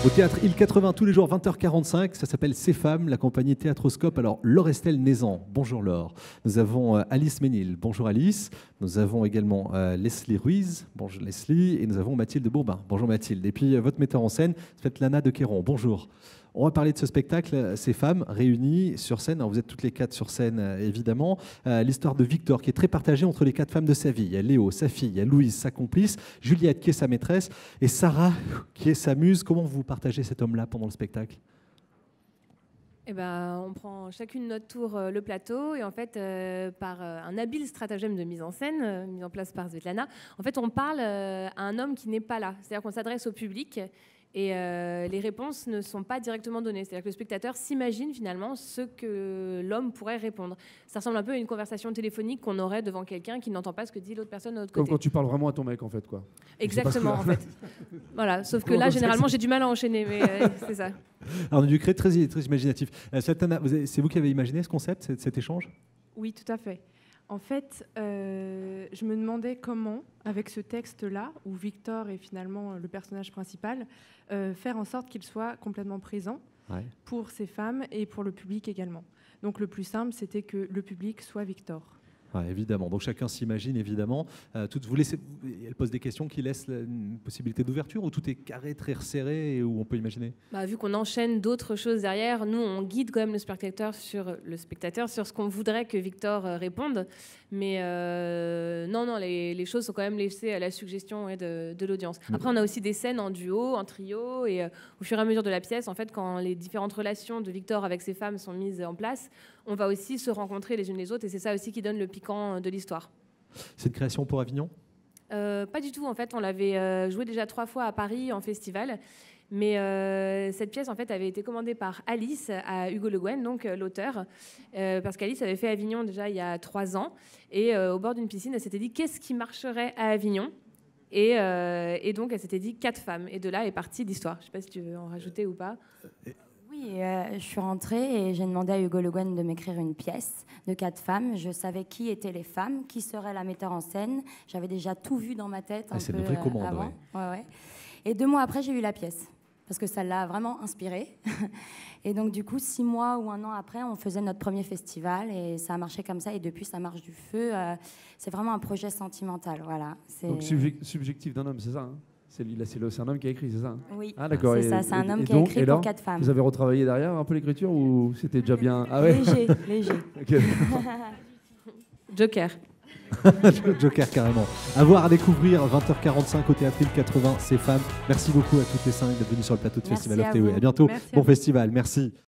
Au théâtre Île 80, tous les jours, 20h45, ça s'appelle Ces femmes, la compagnie Théâtroscope. Alors, Laure-Estelle Nézan, bonjour Laure. Nous avons Alice Ménil, bonjour Alice. Nous avons également Leslie Ruiz, bonjour Leslie. Et nous avons Mathilde Bourbin, bonjour Mathilde. Et puis, votre metteur en scène, Svetlana de Quéron, bonjour. On va parler de ce spectacle, Ces femmes réunies sur scène. Alors vous êtes toutes les quatre sur scène, évidemment. L'histoire de Victor, qui est très partagée entre les quatre femmes de sa vie. Il y a Léo, sa fille, il y a Louise, sa complice, Juliette, qui est sa maîtresse, et Sarah, qui est sa muse. Comment vous partagez cet homme-là pendant le spectacle ? Eh ben, on prend chacune notre tour le plateau et en fait, par un habile stratagème de mise en scène, mis en place par Svetlana, en fait, on parle à un homme qui n'est pas là. C'est-à-dire qu'on s'adresse au public et les réponses ne sont pas directement données. C'est-à-dire que le spectateur s'imagine finalement ce que l'homme pourrait répondre. Ça ressemble un peu à une conversation téléphonique qu'on aurait devant quelqu'un qui n'entend pas ce que dit l'autre personne de l'autre côté. Comme quand tu parles vraiment à ton mec, en fait, quoi. Exactement, en fait. Voilà, sauf que là, généralement, j'ai du mal à enchaîner, mais c'est ça. Alors, on a dû créer très imaginatif. Svetlana, c'est vous qui avez imaginé ce concept, cet échange ? Oui, tout à fait. En fait, je me demandais comment, avec ce texte-là, où Victor est finalement le personnage principal, faire en sorte qu'il soit complètement présent pour ces femmes et pour le public également. Donc le plus simple, c'était que le public soit Victor. Ouais, évidemment. Donc chacun s'imagine, évidemment. Elle pose des questions qui laissent une possibilité d'ouverture, ou tout est carré, très resserré, et où on peut imaginer ? Vu qu'on enchaîne d'autres choses derrière, nous, on guide quand même le spectateur sur ce qu'on voudrait que Victor réponde. Mais non, les choses sont quand même laissées à la suggestion de l'audience. Après, on a aussi des scènes en duo, en trio, et au fur et à mesure de la pièce, en fait, quand les différentes relations de Victor avec ses femmes sont mises en place, on va aussi se rencontrer les unes les autres, et c'est ça aussi qui donne le piquant de l'histoire. C'est une création pour Avignon ? Pas du tout, en fait. On l'avait joué déjà 3 fois à Paris en festival. Mais cette pièce, en fait, avait été commandée par Alice à Hugo Le Guen, donc l'auteur, parce qu'Alice avait fait Avignon déjà il y a 3 ans. Et au bord d'une piscine, elle s'était dit qu'est-ce qui marcherait à Avignon ? Et donc, elle s'était dit 4 femmes. Et de là est partie l'histoire. Je ne sais pas si tu veux en rajouter ou pas. Oui, je suis rentrée et j'ai demandé à Hugo Le Guen de m'écrire une pièce de 4 femmes. Je savais qui étaient les femmes, qui serait la metteur en scène. J'avais déjà tout vu dans ma tête un c'est peu une vraie commande, avant. Ouais. Et 2 mois après, j'ai eu la pièce parce que ça l'a vraiment inspirée. Et donc, du coup, 6 mois ou 1 an après, on faisait notre premier festival et ça a marché comme ça. Et depuis, ça marche du feu. C'est vraiment un projet sentimental. Voilà. Donc, subjectif d'un homme, c'est ça, hein ? C'est un homme qui a écrit, c'est ça, hein ? Oui, ah, d'accord. c'est ça. C'est un homme qui a écrit pour 4 femmes. Vous avez retravaillé derrière un peu l'écriture ou c'était déjà bien ? Ah ouais. Léger. Okay. Joker. Joker, carrément. À voir, à découvrir, 20h45 au théâtre Île 80, Ces femmes. Merci beaucoup à toutes les 5 d'être venues sur le plateau de Festival of TV. À bientôt. Bon festival, merci.